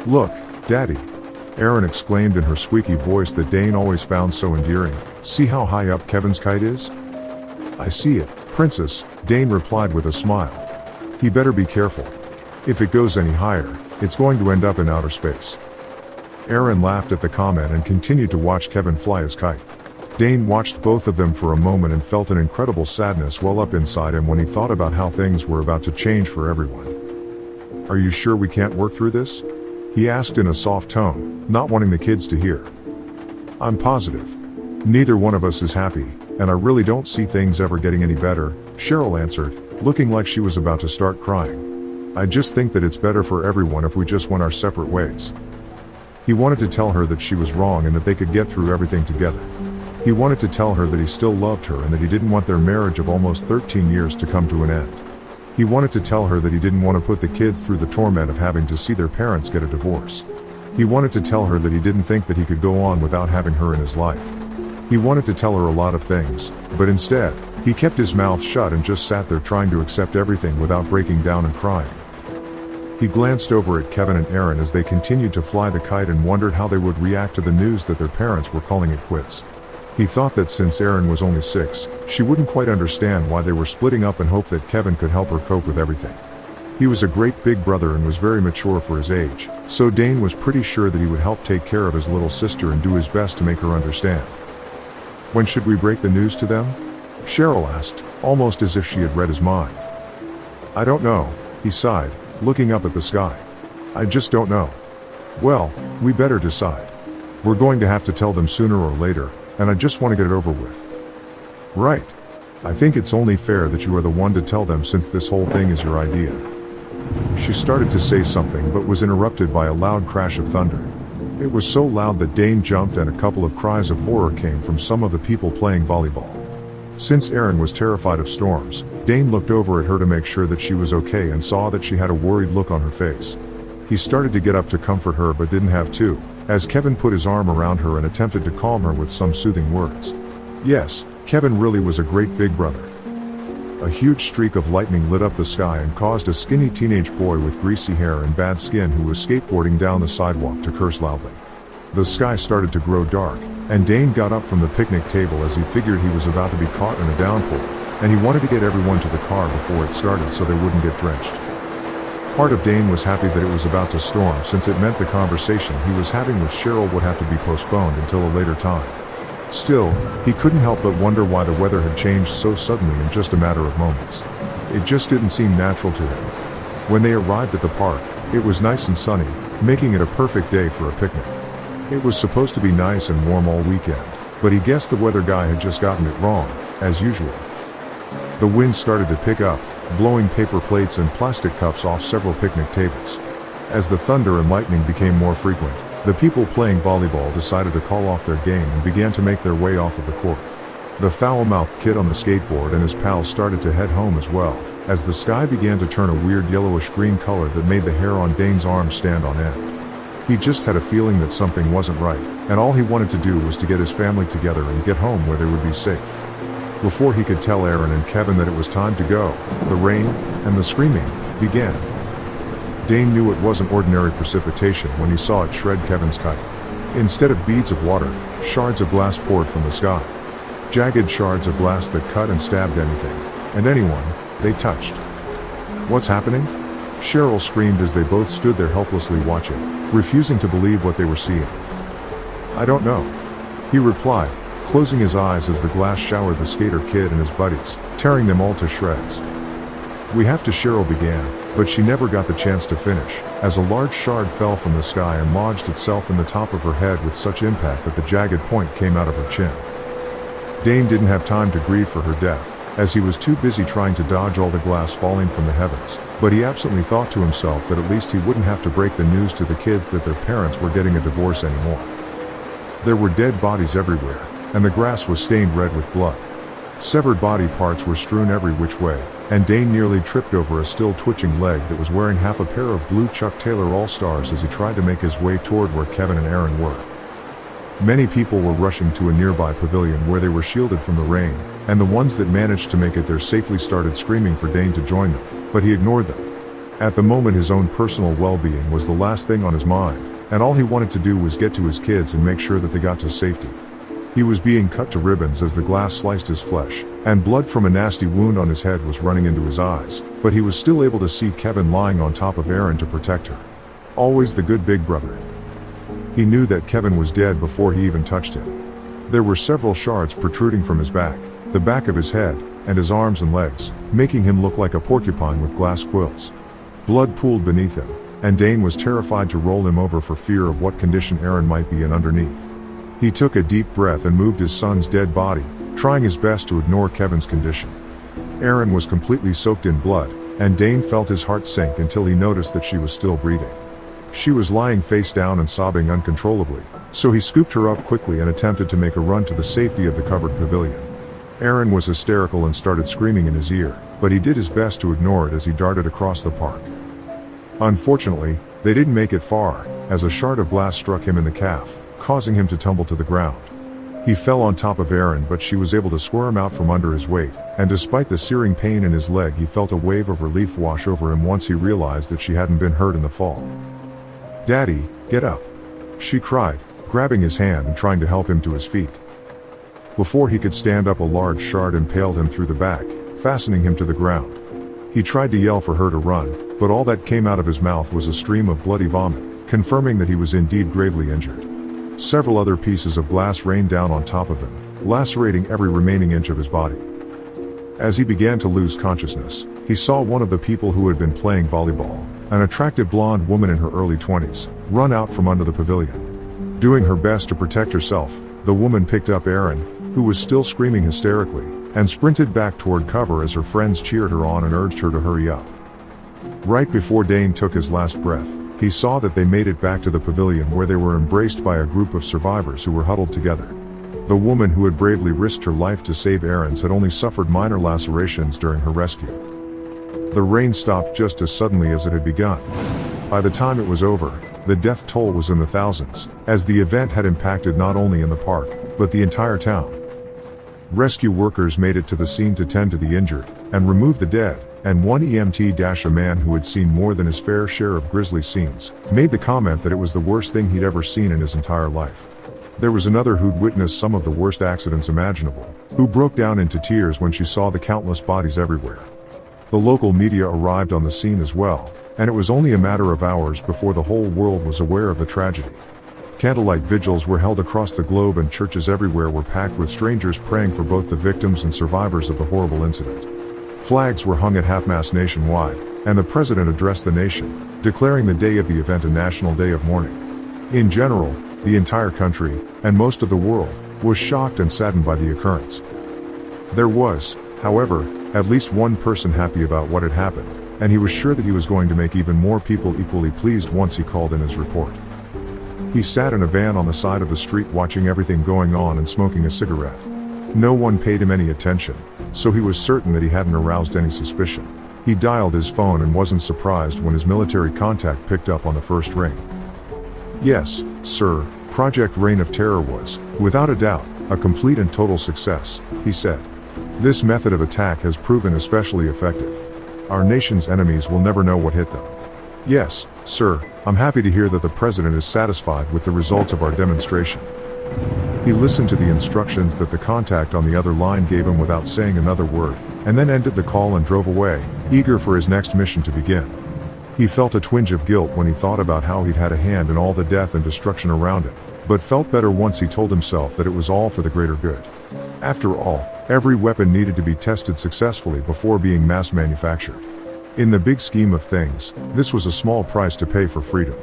Look, Daddy! Erin exclaimed in her squeaky voice that Dane always found so endearing. See how high up Kevin's kite is? I see it, Princess, Dane replied with a smile. He better be careful. If it goes any higher, it's going to end up in outer space. Erin laughed at the comment and continued to watch Kevin fly his kite. Dane watched both of them for a moment and felt an incredible sadness well up inside him when he thought about how things were about to change for everyone. Are you sure we can't work through this? He asked in a soft tone, not wanting the kids to hear. I'm positive. Neither one of us is happy, and I really don't see things ever getting any better, Cheryl answered, looking like she was about to start crying. I just think that it's better for everyone if we just went our separate ways. He wanted to tell her that she was wrong and that they could get through everything together. He wanted to tell her that he still loved her and that he didn't want their marriage of almost 13 years to come to an end. He wanted to tell her that he didn't want to put the kids through the torment of having to see their parents get a divorce. He wanted to tell her that he didn't think that he could go on without having her in his life. He wanted to tell her a lot of things, but instead, he kept his mouth shut and just sat there trying to accept everything without breaking down and crying. He glanced over at Kevin and Erin as they continued to fly the kite and wondered how they would react to the news that their parents were calling it quits. He thought that since Erin was only 6, she wouldn't quite understand why they were splitting up and hoped that Kevin could help her cope with everything. He was a great big brother and was very mature for his age, so Dane was pretty sure that he would help take care of his little sister and do his best to make her understand. When should we break the news to them? Cheryl asked, almost as if she had read his mind. I don't know, he sighed, looking up at the sky. I just don't know. Well, we better decide. We're going to have to tell them sooner or later, and I just want to get it over with. Right. I think it's only fair that you are the one to tell them since this whole thing is your idea. She started to say something but was interrupted by a loud crash of thunder. It was so loud that Dane jumped and a couple of cries of horror came from some of the people playing volleyball. Since Erin was terrified of storms, Dane looked over at her to make sure that she was okay and saw that she had a worried look on her face. He started to get up to comfort her but didn't have to, as Kevin put his arm around her and attempted to calm her with some soothing words. Yes, Kevin really was a great big brother. A huge streak of lightning lit up the sky and caused a skinny teenage boy with greasy hair and bad skin who was skateboarding down the sidewalk to curse loudly. The sky started to grow dark, and Dane got up from the picnic table as he figured he was about to be caught in a downpour, and he wanted to get everyone to the car before it started so they wouldn't get drenched. Part of Dane was happy that it was about to storm since it meant the conversation he was having with Cheryl would have to be postponed until a later time. Still, he couldn't help but wonder why the weather had changed so suddenly in just a matter of moments. It just didn't seem natural to him. When they arrived at the park, it was nice and sunny, making it a perfect day for a picnic. It was supposed to be nice and warm all weekend, but he guessed the weather guy had just gotten it wrong, as usual. The wind started to pick up, blowing paper plates and plastic cups off several picnic tables. As the thunder and lightning became more frequent, the people playing volleyball decided to call off their game and began to make their way off of the court. The foul-mouthed kid on the skateboard and his pals started to head home as well, as the sky began to turn a weird yellowish-green color that made the hair on Dane's arms stand on end. He just had a feeling that something wasn't right, and all he wanted to do was to get his family together and get home where they would be safe. Before he could tell Erin and Kevin that it was time to go, the rain, and the screaming, began. Dane knew it wasn't ordinary precipitation when he saw it shred Kevin's kite. Instead of beads of water, shards of glass poured from the sky. Jagged shards of glass that cut and stabbed anything, and anyone, they touched. What's happening? Cheryl screamed as they both stood there helplessly watching, refusing to believe what they were seeing. I don't know, he replied, closing his eyes as the glass showered the skater kid and his buddies, tearing them all to shreds. We have to, Cheryl began, but she never got the chance to finish, as a large shard fell from the sky and lodged itself in the top of her head with such impact that the jagged point came out of her chin. Dane didn't have time to grieve for her death, as he was too busy trying to dodge all the glass falling from the heavens, but he absently thought to himself that at least he wouldn't have to break the news to the kids that their parents were getting a divorce anymore. There were dead bodies everywhere, and the grass was stained red with blood. Severed body parts were strewn every which way, and Dane nearly tripped over a still twitching leg that was wearing half a pair of blue Chuck Taylor All-Stars as he tried to make his way toward where Kevin and Erin were. Many people were rushing to a nearby pavilion where they were shielded from the rain, and the ones that managed to make it there safely started screaming for Dane to join them, but he ignored them. At the moment, his own personal well-being was the last thing on his mind, and all he wanted to do was get to his kids and make sure that they got to safety. He was being cut to ribbons as the glass sliced his flesh, and blood from a nasty wound on his head was running into his eyes, but he was still able to see Kevin lying on top of Erin to protect her. Always the good big brother. He knew that Kevin was dead before he even touched him. There were several shards protruding from his back, the back of his head, and his arms and legs, making him look like a porcupine with glass quills. Blood pooled beneath him, and Dane was terrified to roll him over for fear of what condition Erin might be in underneath. He took a deep breath and moved his son's dead body, trying his best to ignore Kevin's condition. Erin was completely soaked in blood, and Dane felt his heart sink until he noticed that she was still breathing. She was lying face down and sobbing uncontrollably, so he scooped her up quickly and attempted to make a run to the safety of the covered pavilion. Erin was hysterical and started screaming in his ear, but he did his best to ignore it as he darted across the park. Unfortunately, they didn't make it far, as a shard of glass struck him in the calf, causing him to tumble to the ground. He fell on top of Erin, but she was able to squirm out from under his weight, and despite the searing pain in his leg, he felt a wave of relief wash over him once he realized that she hadn't been hurt in the fall. "Daddy, get up!" she cried, grabbing his hand and trying to help him to his feet. Before he could stand up, a large shard impaled him through the back, fastening him to the ground. He tried to yell for her to run, but all that came out of his mouth was a stream of bloody vomit, confirming that he was indeed gravely injured. Several other pieces of glass rained down on top of him, lacerating every remaining inch of his body. As he began to lose consciousness, he saw one of the people who had been playing volleyball, an attractive blonde woman in her early 20s, run out from under the pavilion. Doing her best to protect herself, the woman picked up Erin, who was still screaming hysterically, and sprinted back toward cover as her friends cheered her on and urged her to hurry up. Right before Dane took his last breath, he saw that they made it back to the pavilion, where they were embraced by a group of survivors who were huddled together. The woman who had bravely risked her life to save Erin's had only suffered minor lacerations during her rescue. The rain stopped just as suddenly as it had begun. By the time it was over, the death toll was in the thousands, as the event had impacted not only in the park, but the entire town. Rescue workers made it to the scene to tend to the injured, and remove the dead, and one EMT, a man who had seen more than his fair share of grisly scenes, made the comment that it was the worst thing he'd ever seen in his entire life. There was another who'd witnessed some of the worst accidents imaginable, who broke down into tears when she saw the countless bodies everywhere. The local media arrived on the scene as well, and it was only a matter of hours before the whole world was aware of the tragedy. Candlelight vigils were held across the globe, and churches everywhere were packed with strangers praying for both the victims and survivors of the horrible incident. Flags were hung at half-mast nationwide, and the president addressed the nation, declaring the day of the event a national day of mourning. In general, the entire country, and most of the world, was shocked and saddened by the occurrence. There was, however, at least one person happy about what had happened, and he was sure that he was going to make even more people equally pleased once he called in his report. He sat in a van on the side of the street watching everything going on and smoking a cigarette. No one paid him any attention, so he was certain that he hadn't aroused any suspicion. He dialed his phone and wasn't surprised when his military contact picked up on the first ring. "Yes, sir, Project Reign of Terror was, without a doubt, a complete and total success," he said. "This method of attack has proven especially effective. Our nation's enemies will never know what hit them. Yes, sir, I'm happy to hear that the president is satisfied with the results of our demonstration." He listened to the instructions that the contact on the other line gave him without saying another word, and then ended the call and drove away, eager for his next mission to begin. He felt a twinge of guilt when he thought about how he'd had a hand in all the death and destruction around him, but felt better once he told himself that it was all for the greater good. After all, every weapon needed to be tested successfully before being mass manufactured. In the big scheme of things, this was a small price to pay for freedom.